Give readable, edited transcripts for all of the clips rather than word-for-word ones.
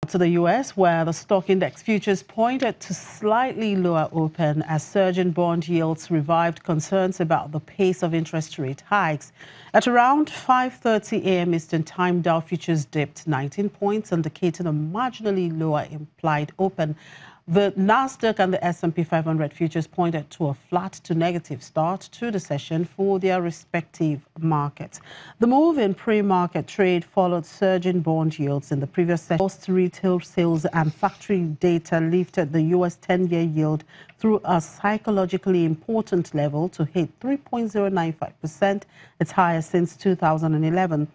To the U.S., where the stock index futures pointed to slightly lower open as surging bond yields revived concerns about the pace of interest rate hikes. At around 5:30 a.m. Eastern Time, Dow futures dipped 19 points, indicating a marginally lower implied open. The Nasdaq and the S&P 500 futures pointed to a flat to negative start to the session for their respective markets. The move in pre-market trade followed surging bond yields in the previous session. Most retail sales and factory data lifted the U.S. 10-year yield through a psychologically important level to hit 3.095%, its highest since 2011.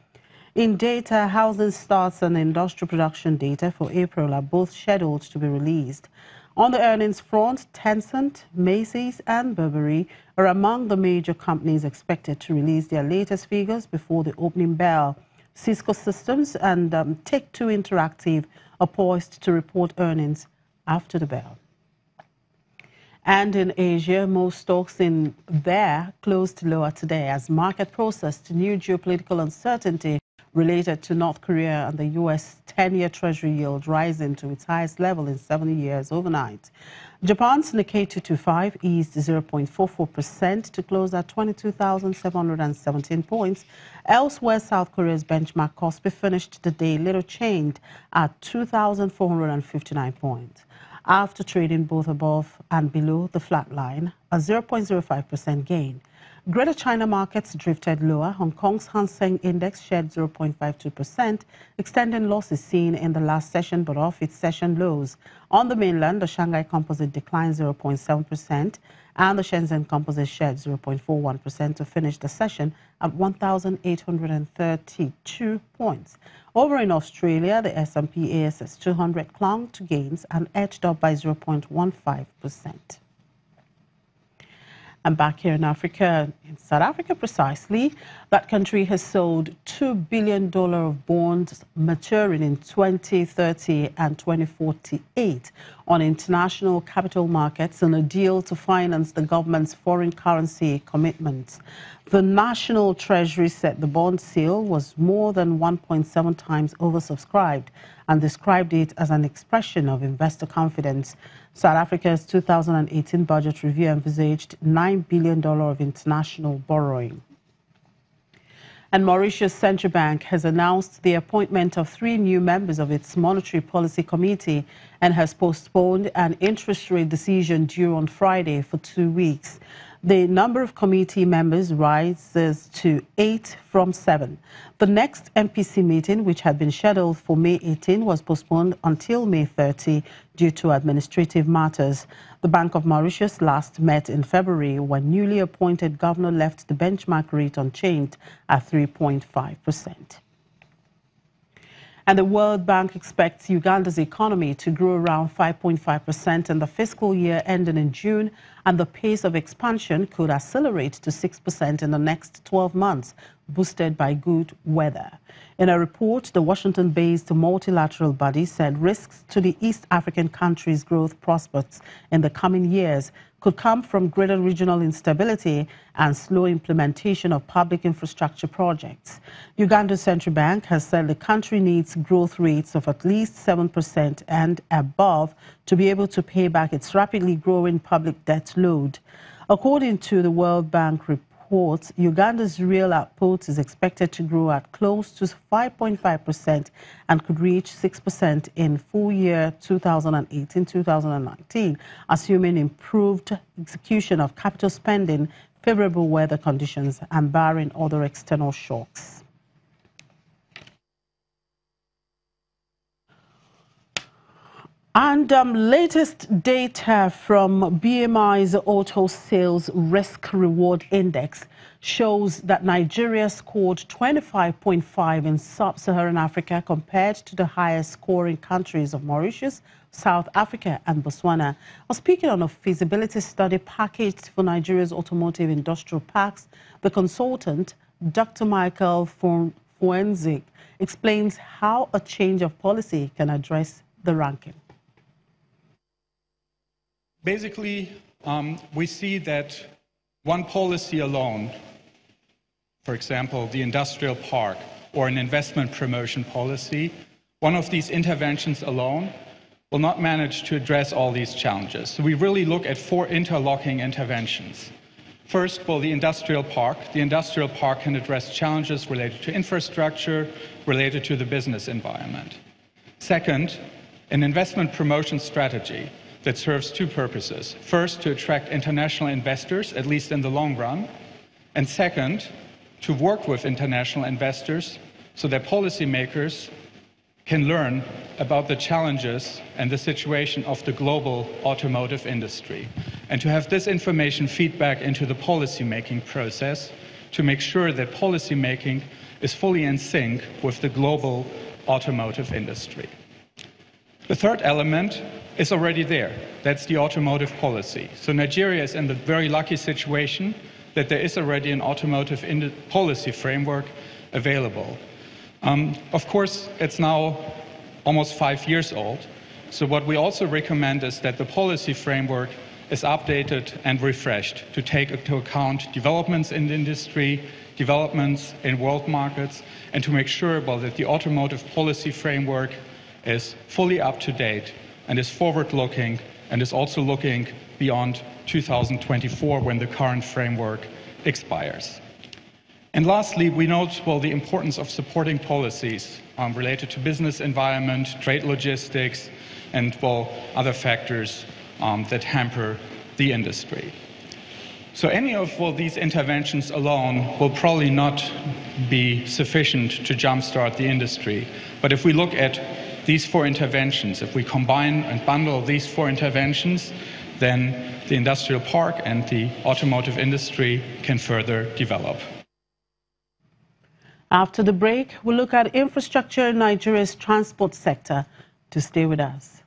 In data, housing starts and industrial production data for April are both scheduled to be released. On the earnings front, Tencent, Macy's and Burberry are among the major companies expected to release their latest figures before the opening bell. Cisco Systems and Take-Two Interactive are poised to report earnings after the bell. And in Asia, most stocks in there closed lower today as market processed new geopolitical uncertainty related to North Korea and the U.S. 10-year Treasury yield rising to its highest level in 70 years overnight. Japan's Nikkei 225 eased 0.44% to close at 22,717 points. Elsewhere, South Korea's benchmark Kospi finished the day little changed at 2,459 points. After trading both above and below the flat line, a 0.05% gain. Greater China markets drifted lower. Hong Kong's Hang Seng Index shed 0.52%, extending losses seen in the last session but off its session lows. On the mainland, the Shanghai Composite declined 0.7% and the Shenzhen Composite shed 0.41% to finish the session at 1,832 points. Over in Australia, the S&P ASX 200 clung to gains and edged up by 0.15%. And back here in Africa, in South Africa precisely, that country has sold $2 billion of bonds maturing in 2030 and 2048 on international capital markets in a deal to finance the government's foreign currency commitments. The National Treasury said the bond sale was more than 1.7 times oversubscribed and described it as an expression of investor confidence. South Africa's 2018 budget review envisaged $9 billion of international borrowing. And Mauritius Central Bank has announced the appointment of 3 new members of its Monetary Policy Committee and has postponed an interest rate decision due on Friday for 2 weeks. The number of committee members rises to 8 from 7. The next MPC meeting, which had been scheduled for May 18, was postponed until May 30 due to administrative matters. The Bank of Mauritius last met in February when newly appointed governor left the benchmark rate unchanged at 3.5%. And the World Bank expects Uganda's economy to grow around 5.5% in the fiscal year ending in June, and the pace of expansion could accelerate to 6% in the next 12 months, boosted by good weather. In a report, the Washington-based multilateral body said risks to the East African country's growth prospects in the coming years could come from greater regional instability and slow implementation of public infrastructure projects. Uganda's central bank has said the country needs growth rates of at least 7% and above to be able to pay back its rapidly growing public debt load. According to the World Bank report, Uganda's real output is expected to grow at close to 5.5% and could reach 6% in full year 2018-2019, assuming improved execution of capital spending, favorable weather conditions, and barring other external shocks. And latest data from BMI's Auto Sales Risk Reward Index shows that Nigeria scored 25.5 in sub-Saharan Africa compared to the highest scoring countries of Mauritius, South Africa and Botswana. Speaking on a feasibility study packaged for Nigeria's automotive industrial parks, the consultant, Dr. Michael Fuenzig, explains how a change of policy can address the ranking. Basically, we see that one policy alone, for example, the industrial park or an investment promotion policy, one of these interventions alone will not manage to address all these challenges. So we really look at 4 interlocking interventions. First, well, the industrial park. The industrial park can address challenges related to infrastructure, related to the business environment. Second, an investment promotion strategy that serves 2 purposes. First, to attract international investors, at least in the long run. And second, to work with international investors so that policymakers can learn about the challenges and the situation of the global automotive industry, and to have this information feed back into the policy-making process to make sure that policy-making is fully in sync with the global automotive industry. The third element is already there. That's the automotive policy. So Nigeria is in the very lucky situation that there is already an automotive policy framework available. Of course, it's now almost 5 years old. So what we also recommend is that the policy framework is updated and refreshed to take into account developments in the industry, developments in world markets, and to make sure that the automotive policy framework is fully up to date and is forward-looking and is also looking beyond 2024 when the current framework expires. And lastly, we note the importance of supporting policies related to business environment, trade logistics, and other factors that hamper the industry. So any of these interventions alone will probably not be sufficient to jumpstart the industry. But if we look at these 4 interventions, if we combine and bundle these 4 interventions, then the industrial park and the automotive industry can further develop. After the break, we'll look at infrastructure in Nigeria's transport sector. To stay with us.